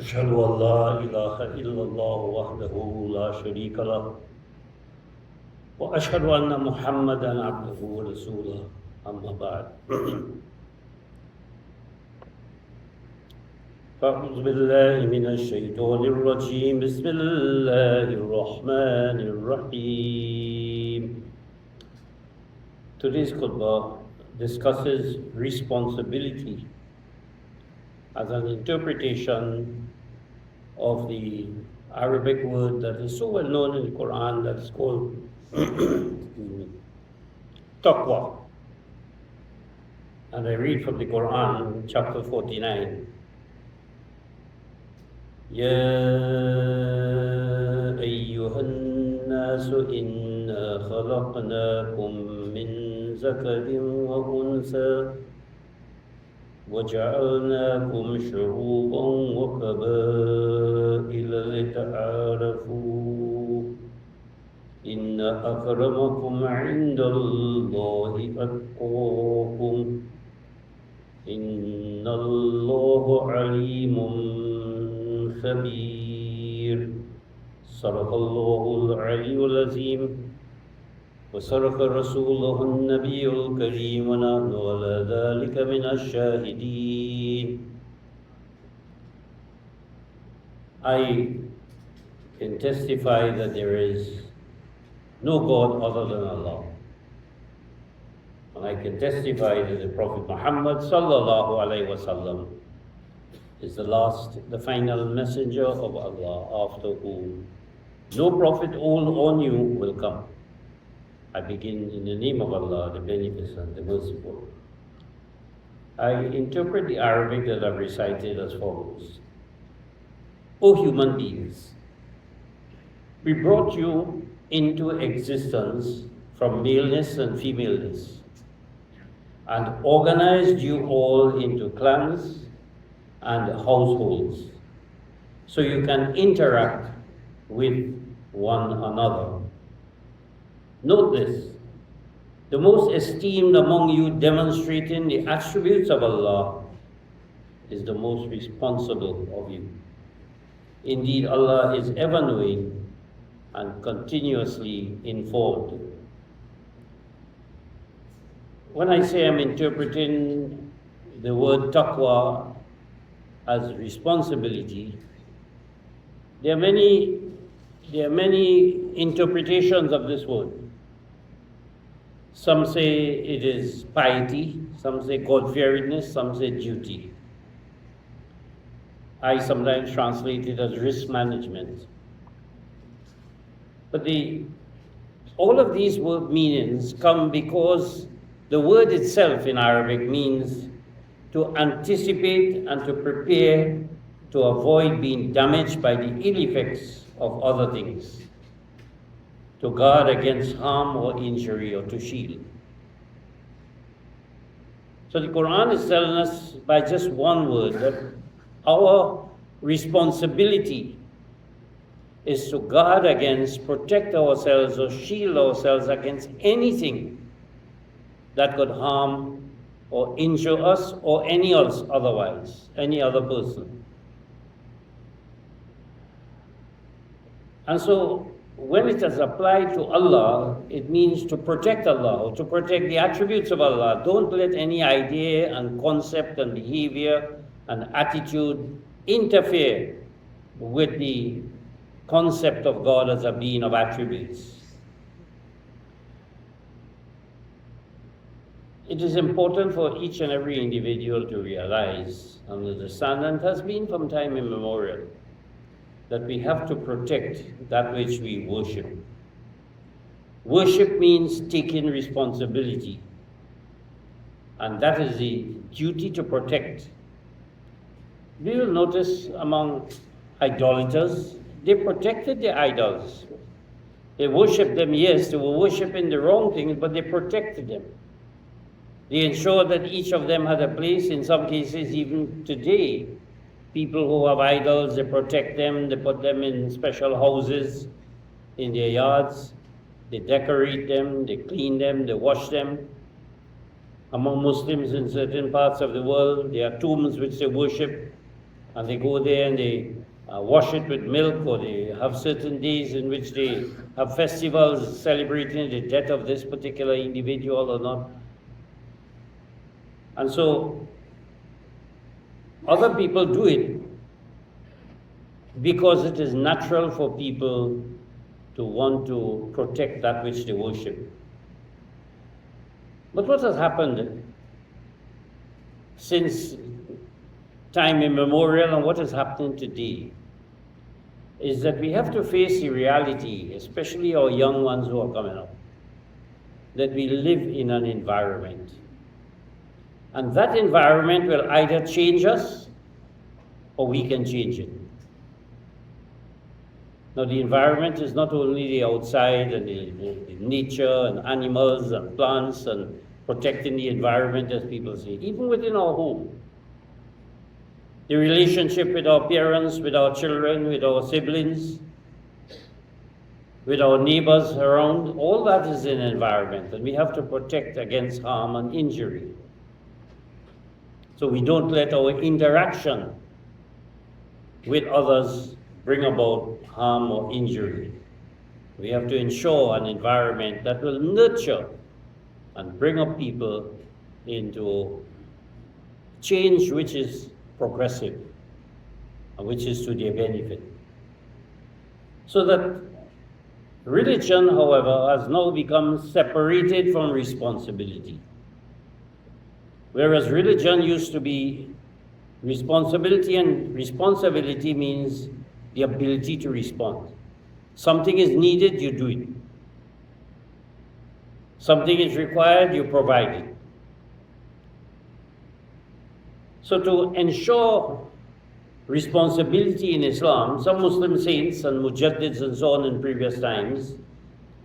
أشهد أن لا إله إلا الله وحده لا شريك له وأشهد أن محمدا عبده ورسوله أما بعد أعوذ بالله من الشيطان الرجيم بسم الله الرحمن الرحيم. Today's khutbah discusses responsibility as an interpretation of the Arabic word that is so well known in the Quran that is called taqwaa. And I read from the Quran, chapter 49. يا أيها الناس إنا خلقناكم من ذكر وأنثى وجعلناكم شعوبا وقبائل لتعارفوا إن أكرمكم عند الله أتقاكم إن الله عليم خبير. صدق الله العلي العظيم وصدق رسوله النبي الكريم ونحن على ذلك من الشاهدين. I can testify that there is no God other than Allah. And I can testify that the Prophet Muhammad sallallahu alaihi wasallam is the final messenger of Allah, after whom no prophet, old or new, will come. I begin in the name of Allah, the Beneficent, the Merciful. I interpret the Arabic that I've recited as follows. O human beings, we brought you into existence from maleness and femaleness and organized you all into clans and households so you can interact with one another. Note this, the most esteemed among you demonstrating the attributes of Allah is the most responsible of you. Indeed, Allah is ever knowing and continuously informed. When I say I'm interpreting the word taqwa as responsibility, there are many interpretations of this word. Some say it is piety, some say God-fearingness, some say duty. I sometimes translate it as risk management. But all of these word meanings come because the word itself in Arabic means to anticipate and to prepare to avoid being damaged by the ill effects of other things, to guard against harm or injury, or to shield. So the Quran is telling us by just one word that our responsibility is to guard against, protect ourselves or shield ourselves against anything that could harm or injure us or any else otherwise, any other person. And so when it is applied to Allah, it means to protect Allah, or to protect the attributes of Allah. Don't let any idea and concept and behavior and attitude interfere with the concept of God as a being of attributes. It is important for each and every individual to realize and understand, and has been from time immemorial, that we have to protect that which we worship. Worship means taking responsibility, and that is the duty to protect. We will notice among idolaters, they protected their idols. They worshipped them, yes, they were worshipping the wrong things, but they protected them. They ensured that each of them had a place. In some cases, even today, people who have idols, they protect them, they put them in special houses in their yards, they decorate them, they clean them, they wash them. Among Muslims in certain parts of the world, there are tombs which they worship, and they go there and they wash it with milk, or they have certain days in which they have festivals celebrating the death of this particular individual or not. And so other people do it because it is natural for people to want to protect that which they worship. But what has happened since time immemorial and what is happening today is that we have to face the reality, especially our young ones who are coming up, that we live in an environment. And that environment will either change us or we can change it. Now, the environment is not only the outside and the nature and animals and plants and protecting the environment, as people say, even within our home. The relationship with our parents, with our children, with our siblings, with our neighbors around, all that is an environment, and we have to protect against harm and injury. So we don't let our interaction with others bring about harm or injury. We have to ensure an environment that will nurture and bring up people into change which is progressive and which is to their benefit. So that religion, however, has now become separated from responsibility. Whereas religion used to be responsibility, and responsibility means the ability to respond. Something is needed, you do it. Something is required, you provide it. So to ensure responsibility in Islam, some Muslim saints and mujaddids and so on in previous times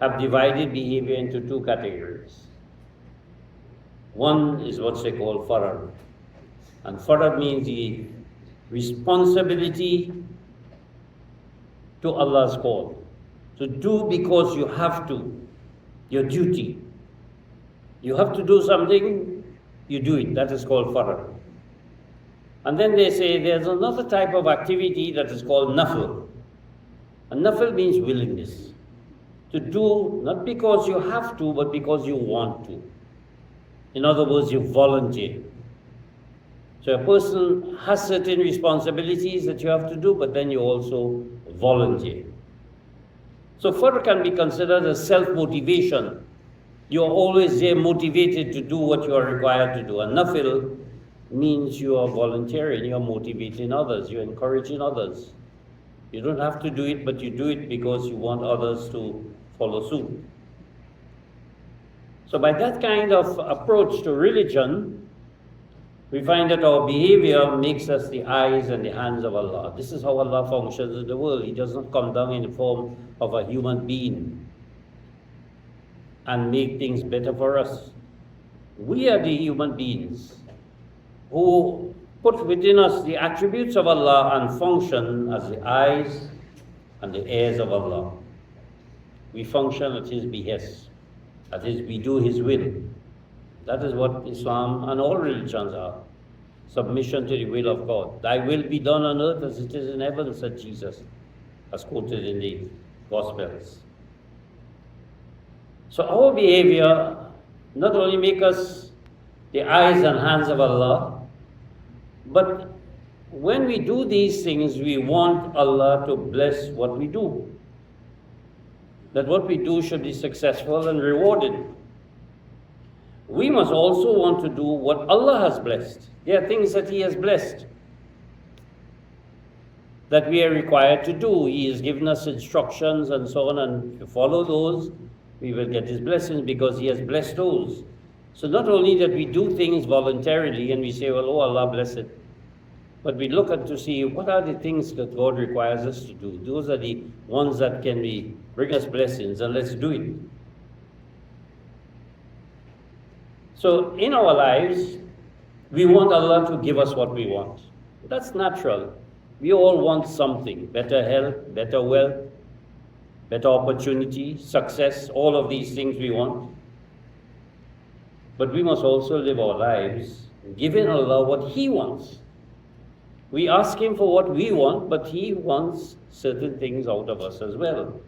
have divided behavior into two categories. One is what they call farad. And farad means the responsibility to Allah's call. To do because you have to, your duty. You have to do something, you do it. That is called farad. And then they say there's another type of activity that is called nafl. And nafl means willingness. To do not because you have to, but because you want to. In other words, you volunteer. So a person has certain responsibilities that you have to do, but then you also volunteer. So farad can be considered as self-motivation. You're always there motivated to do what you are required to do. And nafil means you are volunteering, you're motivating others, you're encouraging others. You don't have to do it, but you do it because you want others to follow suit. So by that kind of approach to religion, we find that our behavior makes us the eyes and the hands of Allah. This is how Allah functions in the world. He does not come down in the form of a human being and make things better for us. We are the human beings who put within us the attributes of Allah and function as the eyes and the ears of Allah. We function at His behest. That is, we do His will. That is what Islam and all religions are. Submission to the will of God. Thy will be done on earth as it is in heaven, said Jesus, as quoted in the Gospels. So our behavior not only makes us the eyes and hands of Allah, but when we do these things, we want Allah to bless what we do. That what we do should be successful and rewarded. We must also want to do what Allah has blessed. There are things that He has blessed that we are required to do. He has given us instructions and so on, and if you follow those, we will get His blessings because He has blessed those. So not only that we do things voluntarily and we say, well, oh, Allah bless it, but we look at to see what are the things that God requires us to do. Those are the ones that can bring us blessings, and let's do it. So in our lives, we want Allah to give us what we want. That's natural. We all want something, better health, better wealth, better opportunity, success, all of these things we want. But we must also live our lives giving Allah what He wants. We ask him for what we want, but he wants certain things out of us as well.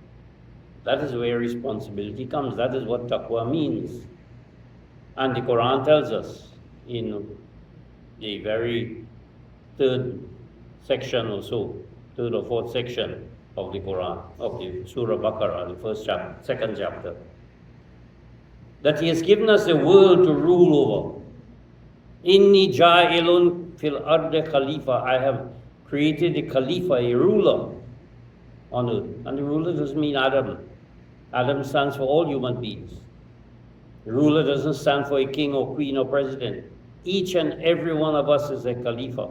That is where responsibility comes. That is what taqwaa means. And the Quran tells us in the very third section or so, third or fourth section of the Quran, of the Surah Baqarah, the first chapter, second chapter, that he has given us a world to rule over. Inni ja'ilun fil ardi khalifa. I have created a khalifa, a ruler on earth. And the ruler doesn't mean Adam. Adam stands for all human beings. The ruler doesn't stand for a king or queen or president. Each and every one of us is a khalifa.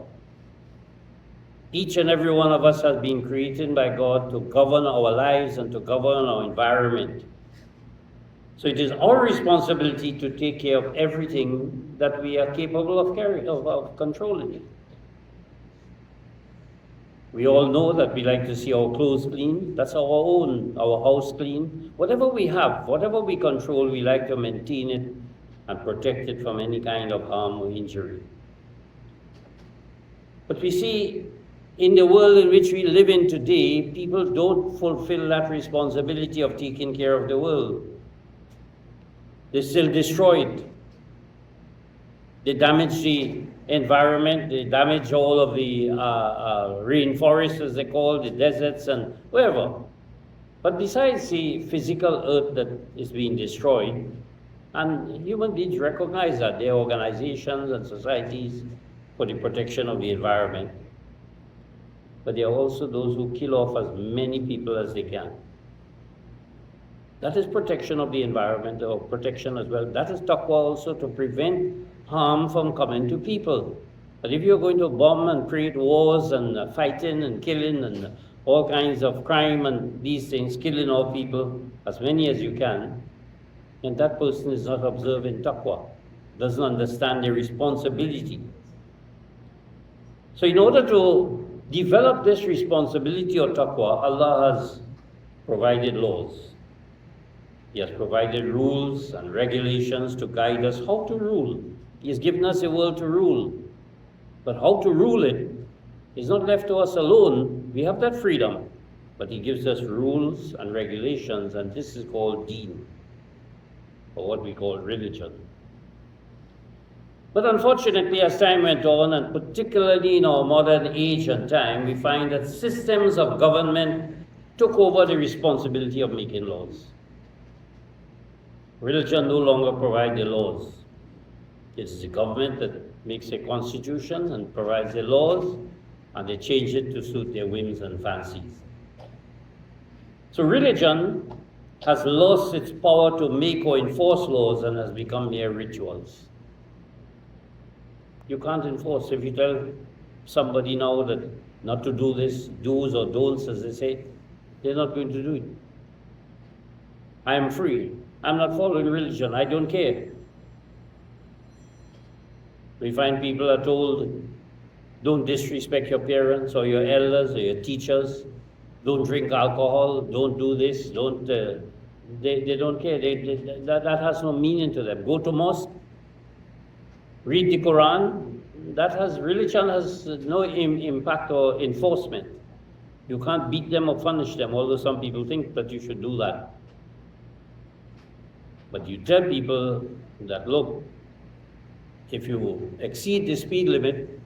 Each and every one of us has been created by God to govern our lives and to govern our environment. So it is our responsibility to take care of everything that we are capable of controlling. We all know that we like to see our clothes clean. That's our house clean. Whatever we have, whatever we control, we like to maintain it and protect it from any kind of harm or injury. But we see in the world in which we live in today, people don't fulfill that responsibility of taking care of the world. They still destroy it. They damage the environment, they damage all of the rainforests, as they call the deserts and wherever. But besides the physical earth that is being destroyed, and human beings recognize that there are organizations and societies for the protection of the environment, but there are also those who kill off as many people as they can. That is protection of the environment, or protection as well. That is taqwa also, to prevent harm from coming to people. But if you're going to bomb and create wars and fighting and killing and all kinds of crime and these things, killing all people, as many as you can, then that person is not observing taqwa, doesn't understand their responsibility. So in order to develop this responsibility of taqwa, Allah has provided laws. He has provided rules and regulations to guide us how to rule. He has given us a world to rule. But how to rule it is not left to us alone. We have that freedom. But he gives us rules and regulations, and this is called deen, or what we call religion. But unfortunately, as time went on, and particularly in our modern age and time, we find that systems of government took over the responsibility of making laws. Religion no longer provides the laws. It's the government that makes a constitution and provides the laws, and they change it to suit their whims and fancies. So religion has lost its power to make or enforce laws and has become mere rituals. You can't enforce. If you tell somebody now that not to do this, do's or don'ts, as they say, they're not going to do it. I am free. I'm not following religion. I don't care. We find people are told, don't disrespect your parents or your elders or your teachers. Don't drink alcohol. Don't do this. Don't. They don't care. That has no meaning to them. Go to mosque. Read the Quran. Religion has no impact or enforcement. You can't beat them or punish them, although some people think that you should do that. But you tell people that, look, if you exceed the speed limit,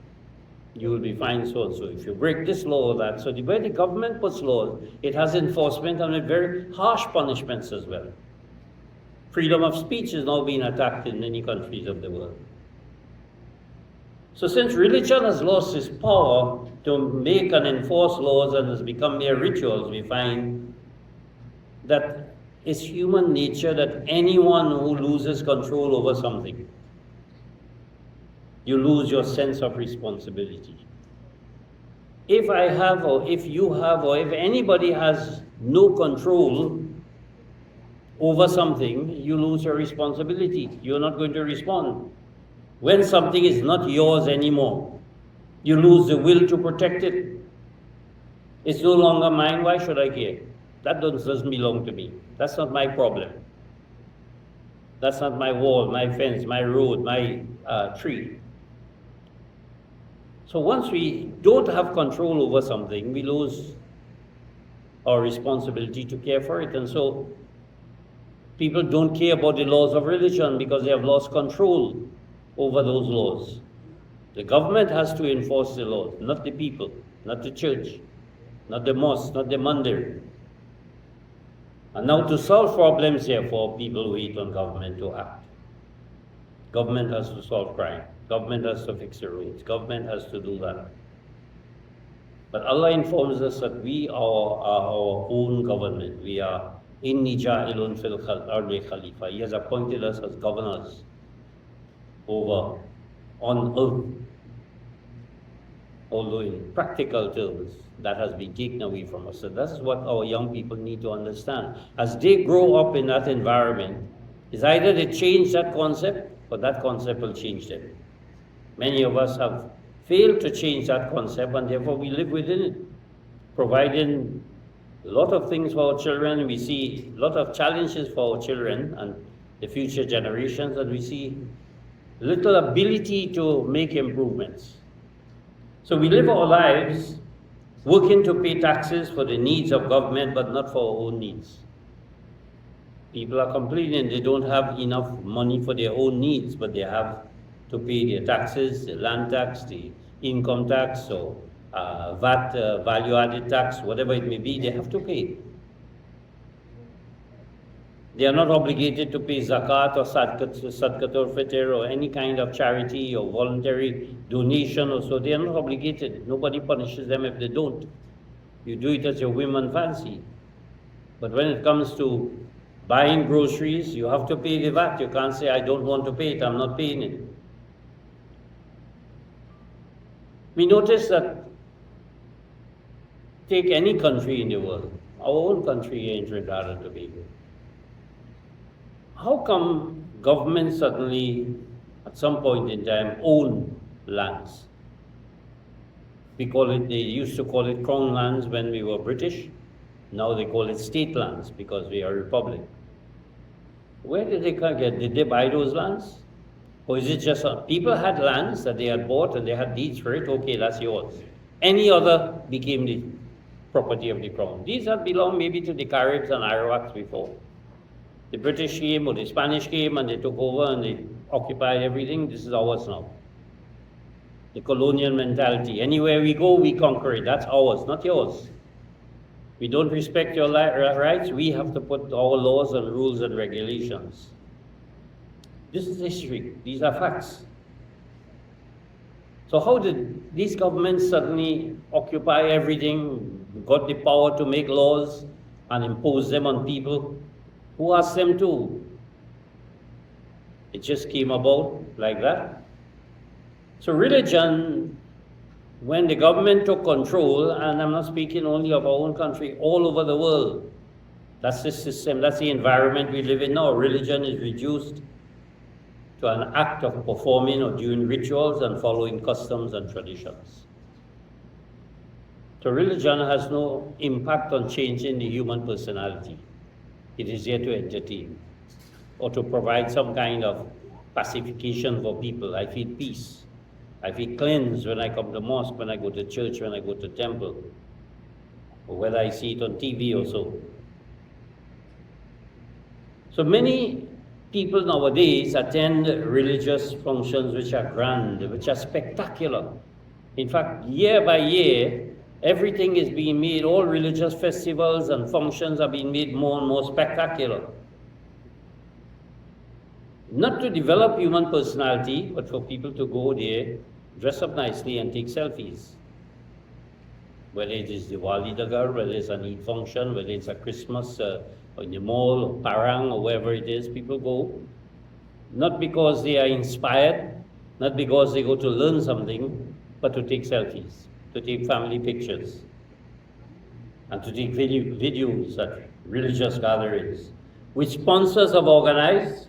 you will be fined so and so. If you break this law or that. So the way the government puts laws, it has enforcement and with very harsh punishments as well. Freedom of speech is now being attacked in many countries of the world. So since religion has lost its power to make and enforce laws and has become mere rituals, we find that it's human nature that anyone who loses control over something, you lose your sense of responsibility. If I have, or if you have, or if anybody has no control over something, you lose your responsibility. You're not going to respond. When something is not yours anymore, you lose the will to protect it. It's no longer mine. Why should I care? That doesn't belong to me. That's not my problem. That's not my wall, my fence, my road, my tree. So once we don't have control over something, we lose our responsibility to care for it. And so people don't care about the laws of religion because they have lost control over those laws. The government has to enforce the laws, not the people, not the church, not the mosque, not the mandir. And now to solve problems, therefore, people wait on government to act. Government has to solve crime. Government has to fix the roads. Government has to do that. But Allah informs us that we are our own government. We are inni ja'ilun fil ardi khalifa. He has appointed us as governors over on earth. Although in practical terms, that has been taken away from us. So that's what our young people need to understand. As they grow up in that environment, it's either they change that concept or that concept will change them. Many of us have failed to change that concept and therefore we live within it, providing a lot of things for our children. We see a lot of challenges for our children and the future generations, and we see little ability to make improvements. So we live our lives working to pay taxes for the needs of government, but not for our own needs. People are complaining they don't have enough money for their own needs, but they have to pay their taxes, the land tax, the income tax, or VAT, value-added tax, whatever it may be, they have to pay. They are not obligated to pay zakat or sadqatul fitr or any kind of charity or voluntary donation or so. They are not obligated. Nobody punishes them if they don't. You do it as your whim and fancy. But when it comes to buying groceries, you have to pay the VAT. You can't say, I don't want to pay it, I'm not paying it. We notice that, take any country in the world, our own country in Trinidad and Tobago. How come government suddenly, at some point in time, own lands? They used to call it crown lands when we were British. Now they call it state lands because we are a republic. Where did they get? Did they buy those lands? Or is it just people had lands that they had bought and they had deeds for it? Okay, that's yours. Any other became the property of the crown. These had belonged maybe to the Caribs and Arawaks before. The British came or the Spanish came and they took over and they occupied everything. This is ours now. The colonial mentality. Anywhere we go, we conquer it. That's ours, not yours. We don't respect your rights. We have to put our laws and rules and regulations. This is history. These are facts. So how did these governments suddenly occupy everything, got the power to make laws and impose them on people? Who asked them to? It just came about like that. So religion, when the government took control, and I'm not speaking only of our own country, all over the world, that's the system, that's the environment we live in now. Religion is reduced to an act of performing or doing rituals and following customs and traditions. So religion has no impact on changing the human personality. It is here to entertain or to provide some kind of pacification for people. I feel peace. I feel cleansed when I come to mosque, when I go to church, when I go to temple, or whether I see it on TV or so. So many people nowadays attend religious functions which are grand, which are spectacular. In fact, year by year, everything is being made, all religious festivals and functions are being made more and more spectacular. Not to develop human personality, but for people to go there, dress up nicely and take selfies. Whether it is Diwali Dagar, whether it's an Eid function, whether it's a Christmas in the mall or Parang or wherever it is, people go, not because they are inspired, not because they go to learn something, but to take selfies, to take family pictures, and to take videos at religious gatherings, which sponsors have organized,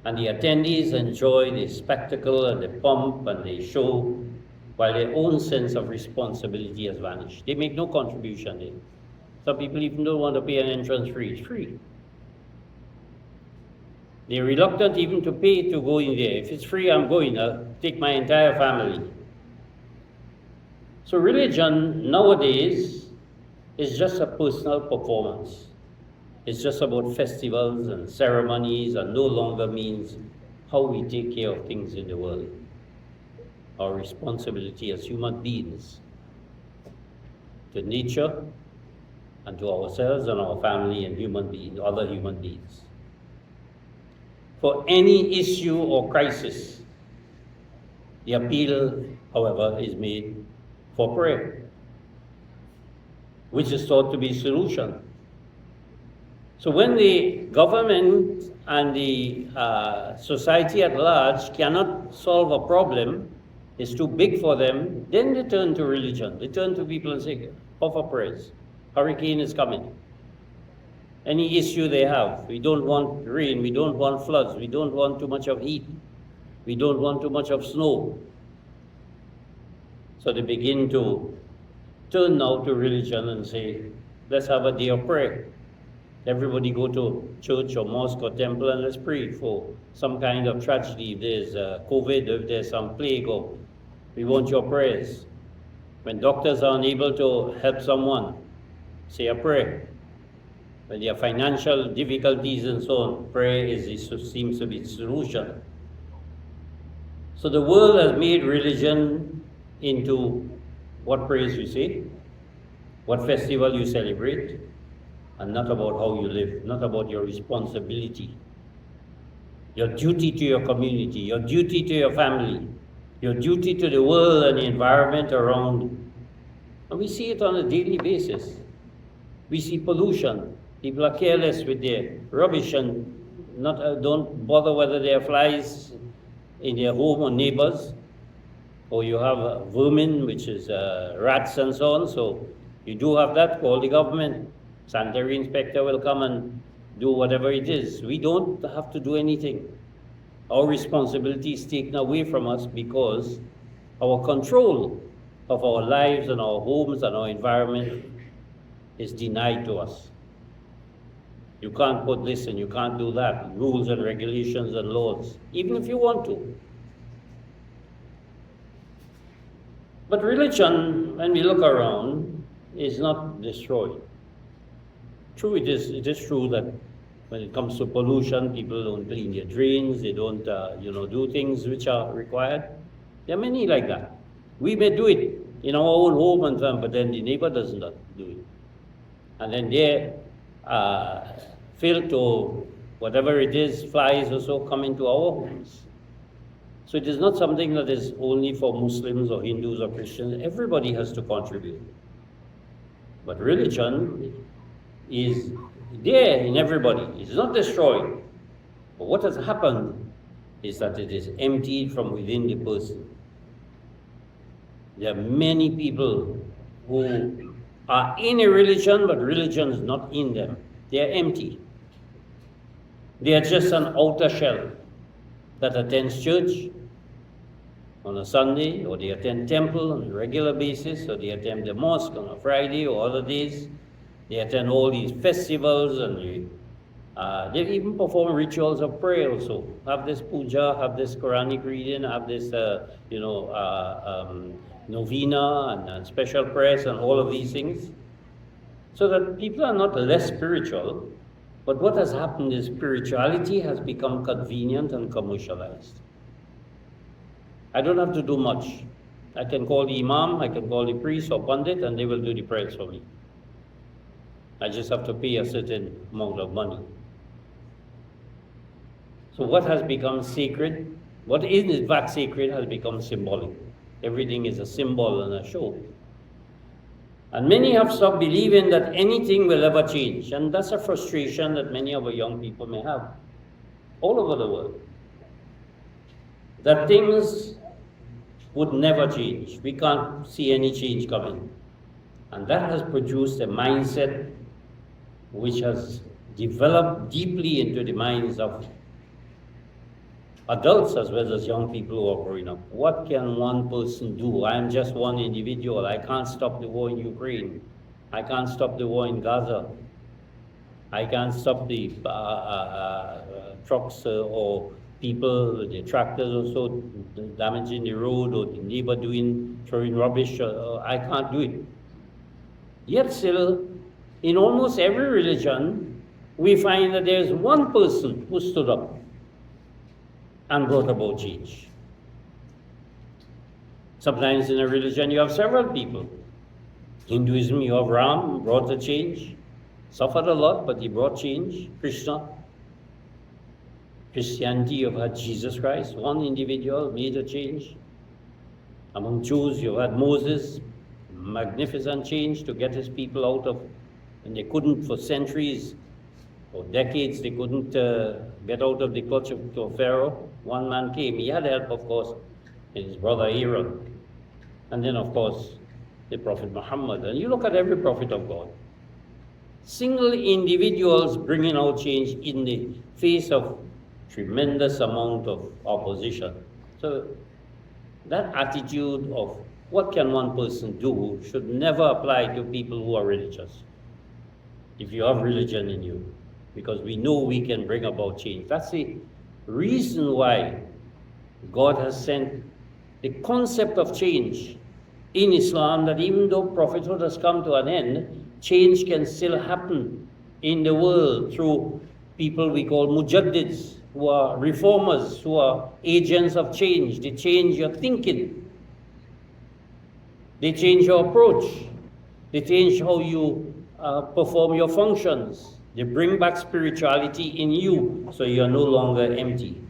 and the attendees enjoy the spectacle and the pomp and the show, while their own sense of responsibility has vanished. They make no contribution there. Some people even don't want to pay an entrance fee. It's free. They're reluctant even to pay to go in there. If it's free, I'm going. I'll take my entire family. So religion nowadays is just a personal performance. It's just about festivals and ceremonies and no longer means how we take care of things in the world. Our responsibility as human beings to nature and to ourselves and our family and other human beings. For any issue or crisis, the appeal, however, is made for prayer, which is thought to be solution. So when the government and the society at large cannot solve a problem, it's too big for them, then they turn to religion. They turn to people and say, offer prayers. Hurricane is coming. Any issue they have, we don't want rain, we don't want floods, we don't want too much of heat, we don't want too much of snow. So they begin to turn now to religion and say, let's have a day of prayer. Everybody go to church or mosque or temple and let's pray for some kind of tragedy. If there's COVID, if there's some plague, or we want your prayers. When doctors are unable to help someone, say a prayer. When there are financial difficulties and so on, prayer seems to be the solution. So the world has made religion into what prayers you say, what festival you celebrate, and not about how you live, not about your responsibility, your duty to your community, your duty to your family, your duty to the world and the environment around you. And we see it on a daily basis. We see pollution. People are careless with their rubbish and don't bother whether there are flies in their home or neighbors, or you have vermin, which is rats and so on. So you do have that, call the government. Sanitary inspector will come and do whatever it is. We don't have to do anything. Our responsibility is taken away from us because our control of our lives and our homes and our environment is denied to us. You can't put this and you can't do that, rules and regulations and laws, even if you want to. But religion, when we look around, is not destroyed. True, it is true that when it comes to pollution, people don't clean their drains, they don't do things which are required. There are many like that. We may do it in our own home and firm, but then the neighbor does not do it. And then they filth or whatever it is, flies or so, come into our homes. So it is not something that is only for Muslims or Hindus or Christians. Everybody has to contribute. But religion is there in everybody. It's not destroyed. But what has happened is that it is emptied from within the person. There are many people who are in a religion, but religion is not in them. They are empty. They are just an outer shell that attends church on a Sunday, or they attend temple on a regular basis, or they attend the mosque on a Friday or other days. They attend all these festivals, and they even perform rituals of prayer also. Have this puja, have this Quranic reading, have this novena and special prayers and all of these things. So that people are not less spiritual, but what has happened is spirituality has become convenient and commercialized. I don't have to do much. I can call the imam, I can call the priest or pandit, and they will do the prayers for me. I just have to pay a certain amount of money. So what has become sacred, what is in fact sacred, has become symbolic. Everything is a symbol and a show. And many have stopped believing that anything will ever change. And that's a frustration that many of our young people may have all over the world. That things would never change. We can't see any change coming. And that has produced a mindset which has developed deeply into the minds of adults as well as young people who are growing up. What can one person do? I am just one individual. I can't stop the war in Ukraine. I can't stop the war in Gaza. I can't stop the trucks or people with their tractors also damaging the road, or the neighbor throwing rubbish, I can't do it. Yet still, in almost every religion, we find that there's one person who stood up and brought about change. Sometimes in a religion you have several people. Hinduism, you have Ram, brought the change. Suffered a lot, but he brought change. Christianity, you've had Jesus Christ, one individual made a change. Among Jews, you've had Moses, magnificent change to get his people out of, and they couldn't for centuries or decades, they couldn't get out of the clutch of Pharaoh. One man came. He had help, of course, his brother Aaron. And then, of course, the Prophet Muhammad. And you look at every prophet of God. Single individuals bringing out change in the face of tremendous amount of opposition. So that attitude of what can one person do should never apply to people who are religious. If you have religion in you, because we know we can bring about change. That's the reason why God has sent the concept of change in Islam, that even though prophethood has come to an end, change can still happen in the world through people we call mujaddids, who are reformers, who are agents of change. They change your thinking. They change your approach. They change how you perform your functions. They bring back spirituality in you, so you are no longer empty.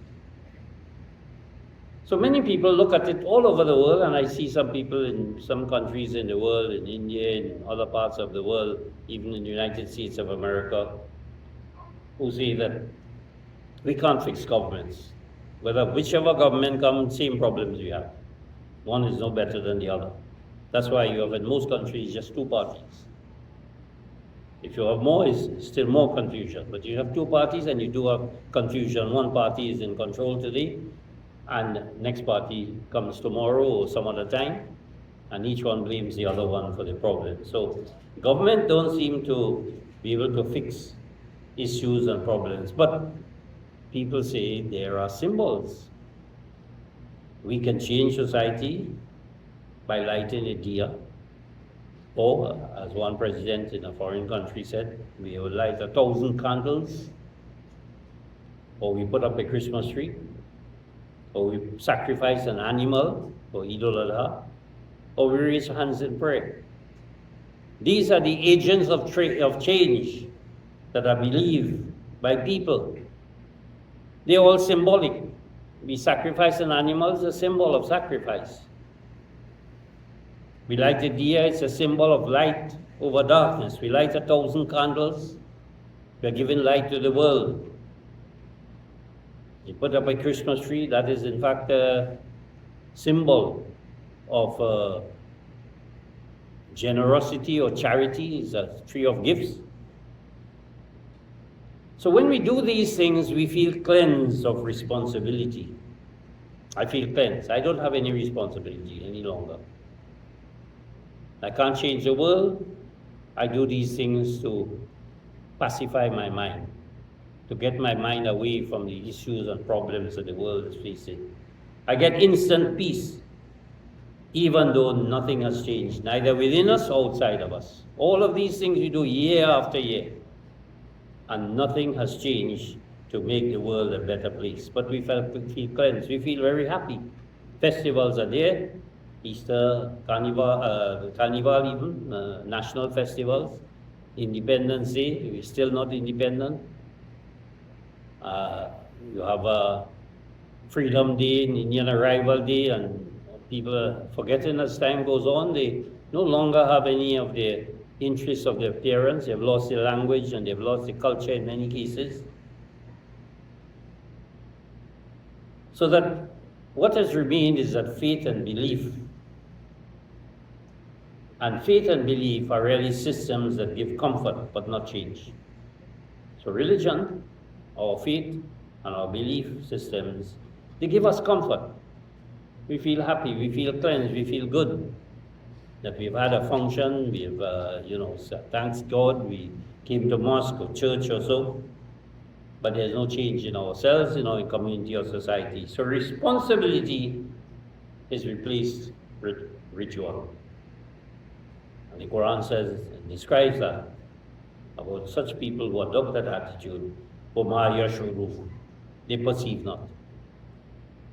So many people look at it all over the world, and I see some people in some countries in the world, in India, in other parts of the world, even in the United States of America, who say that we can't fix governments. Whichever government comes, same problems we have. One is no better than the other. That's why you have in most countries just two parties. If you have more, it's still more confusion. But you have two parties and you do have confusion. One party is in control today, and next party comes tomorrow or some other time, and each one blames the other one for the problem. So government don't seem to be able to fix issues and problems. But people say there are symbols. We can change society by lighting a diya. Or, as one president in a foreign country said, we will light 1,000 candles, or we put up a Christmas tree, or we sacrifice an animal for Eid al-Adha, or we raise hands in prayer. These are the agents of change that are believed by people. They're all symbolic. We sacrifice an animal is a symbol of sacrifice. We light a diya, it's a symbol of light over darkness. We light 1,000 candles, we're giving light to the world. You put up a Christmas tree, that is in fact a symbol of generosity or charity. It's a tree of gifts. So when we do these things, we feel cleansed of responsibility. I feel cleansed. I don't have any responsibility any longer. I can't change the world. I do these things to pacify my mind, to get my mind away from the issues and problems that the world is facing. I get instant peace, even though nothing has changed, neither within us or outside of us. All of these things we do year after year, and nothing has changed to make the world a better place. But we feel cleansed. We feel very happy. Festivals are there. Easter, Carnival even, national festivals, Independence Day, we're still not independent. You have a Freedom Day, Indian Arrival Day, and people are forgetting as time goes on. They no longer have any of the interests of their parents. They've lost their language and they've lost the culture in many cases. So that what has remained is that faith and belief. And faith and belief are really systems that give comfort but not change. So religion, our faith, and our belief systems, they give us comfort. We feel happy, we feel cleansed, we feel good. That we've had a function, we've, thanks God, we came to mosque or church or so. but there's no change in ourselves, in our community or society. So responsibility is replaced with ritual. And the Quran says, describes that about such people who adopt that attitude. وَمَا يَشْعُرُونَ. They perceive not.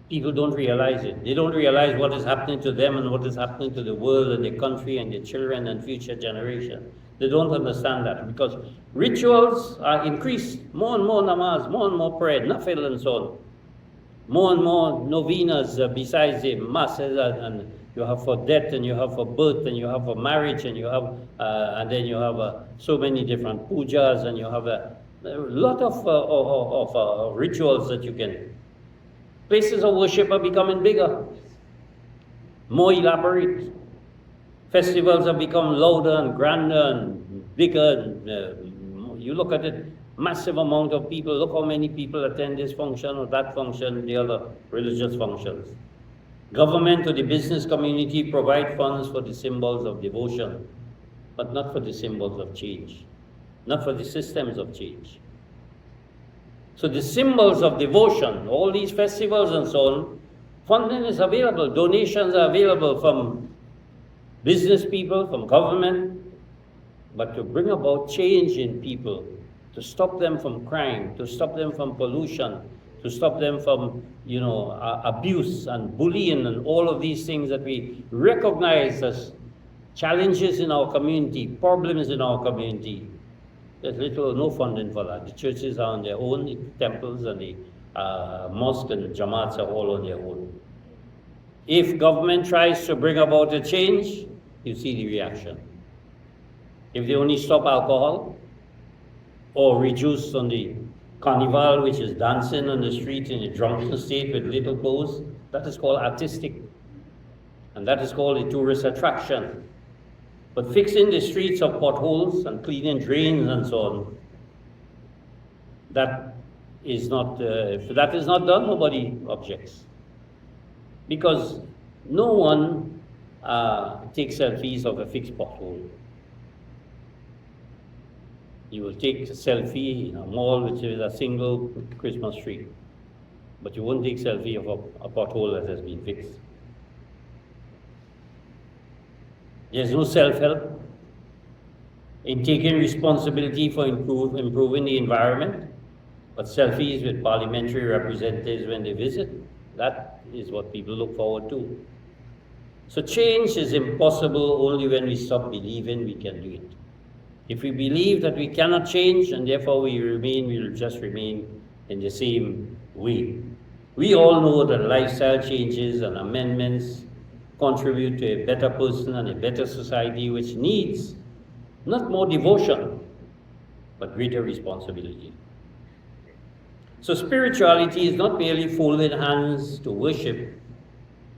People don't realize it. They don't realize what is happening to them and what is happening to the world and their country and their children and future generation. They don't understand that because rituals are increased. More and more namaz, more and more prayer, nafil and so on. More and more novenas besides the masses, and you have for death, and you have for birth, and you have for marriage, and you have, and then you have so many different pujas, and you have a lot of rituals that you can. Places of worship are becoming bigger, more elaborate. Festivals have become louder and grander and bigger. You look at it, massive amount of people. Look how many people attend this function or that function, the other religious functions. Government or the business community provide funds for the symbols of devotion, but not for the symbols of change, not for the systems of change. So the symbols of devotion, all these festivals and so on, funding is available, donations are available from business people, from government, but to bring about change in people, to stop them from crime, to stop them from pollution, to stop them from, abuse and bullying and all of these things that we recognize as challenges in our community, problems in our community. There's little or no funding for that. The churches are on their own, the temples and the mosque and the jamaats are all on their own. If government tries to bring about a change, you see the reaction. If they only stop alcohol or reduce on the carnival, which is dancing on the street in a drunken state with little clothes, that is called artistic. And that is called a tourist attraction. But fixing the streets of potholes and cleaning drains and so on, that is not, if that is not done, nobody objects. Because no one takes selfies of a fixed pothole. You will take a selfie in a mall which is a single Christmas tree, but you won't take a selfie of a pothole that has been fixed. There's no self-help in taking responsibility for improving the environment, but selfies with parliamentary representatives when they visit, that is what people look forward to. So change is impossible only when we stop believing we can do it. If we believe that we cannot change and therefore we will just remain in the same way. We all know that lifestyle changes and amendments contribute to a better person and a better society, which needs not more devotion, but greater responsibility. So spirituality is not merely folding hands to worship,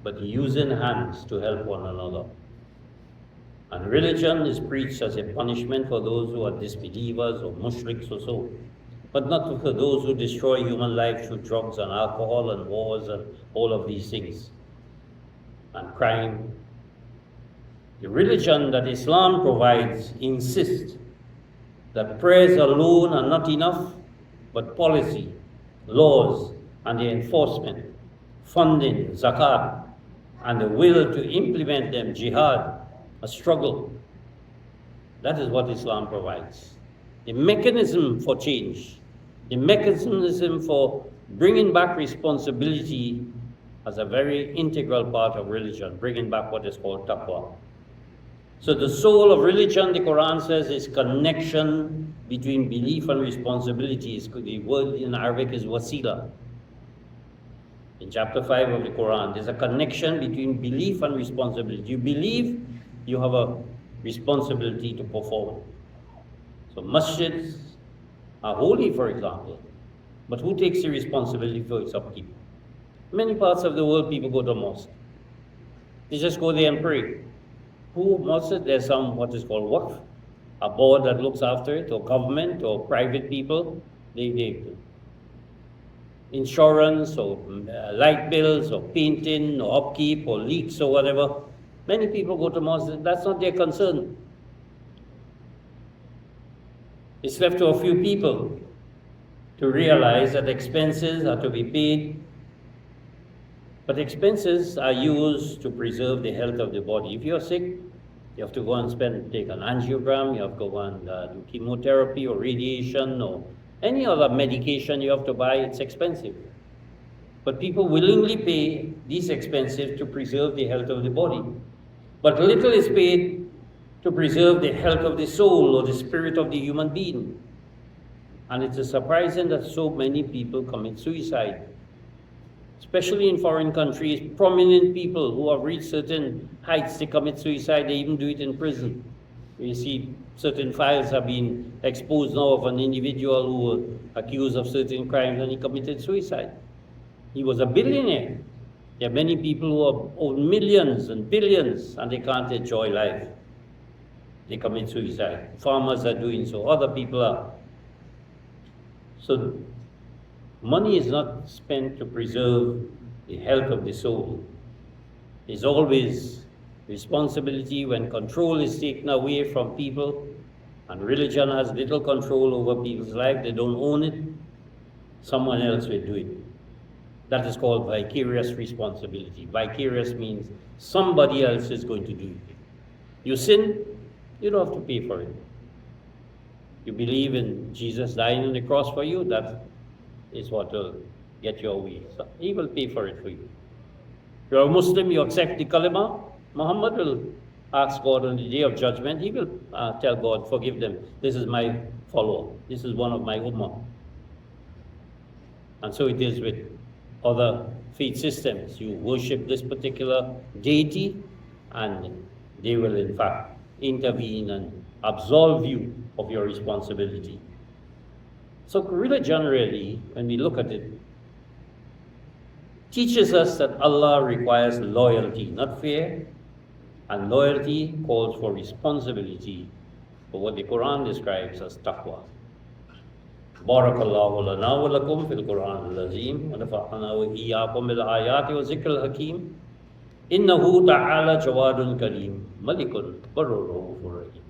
but using hands to help one another. And religion is preached as a punishment for those who are disbelievers or mushriks or so, but not for those who destroy human life through drugs and alcohol and wars and all of these things, and crime. The religion that Islam provides insists that prayers alone are not enough, but policy, laws, and their enforcement, funding, zakat, and the will to implement them, jihad, a struggle. That is what Islam provides. The mechanism for change, the mechanism for bringing back responsibility as a very integral part of religion, bringing back what is called taqwaa. So the soul of religion, the Quran says, is connection between belief and responsibility. The word in Arabic is wasila. In chapter 5 of the Quran, there's a connection between belief and responsibility. You believe, you have a responsibility to perform. So masjids are holy, for example, but who takes the responsibility for its upkeep? Many parts of the world, people go to mosque. They just go there and pray. Who must it? There's some, what is called waqf, a board that looks after it, or government, or private people. They insurance, or light bills, or painting, or upkeep, or leaks, or whatever. Many people go to mosque, that's not their concern. It's left to a few people to realize that expenses are to be paid, but expenses are used to preserve the health of the body. If you're sick, you have to go and take an angiogram, you have to go and do chemotherapy or radiation or any other medication you have to buy. It's expensive. But people willingly pay these expenses to preserve the health of the body. But little is paid to preserve the health of the soul or the spirit of the human being. And it is surprising that so many people commit suicide, especially in foreign countries. Prominent people who have reached certain heights, they commit suicide, they even do it in prison. You see, certain files have been exposed now of an individual who was accused of certain crimes and he committed suicide. He was a billionaire. There are many people who have owned millions and billions and they can't enjoy life. They commit suicide. Farmers are doing so, other people are. So money is not spent to preserve the health of the soul. There's always responsibility when control is taken away from people, and religion has little control over people's life. They don't own it. Someone else will do it. That is called vicarious responsibility. Vicarious means somebody else is going to do it. You sin, you don't have to pay for it. You believe in Jesus dying on the cross for you, that is what will get your way. So he will pay for it for you. If you're a Muslim, you accept the kalima, Muhammad will ask God on the day of judgment, he will tell God, forgive them. This is my follower. This is one of my ummah. And so it is with other faith systems. You worship this particular deity and they will in fact intervene and absolve you of your responsibility. So religion really, when we look at it, teaches us that Allah requires loyalty, not fear, and loyalty calls for responsibility for what the Quran describes as taqwaa. Barakallahu lana wa lakum fil Quran al-Azim wa nafa'ana wa iyyakum bil ayati wa zikr al-hakim. Innahu ta'ala jawadun kareem malikun barrun rahim.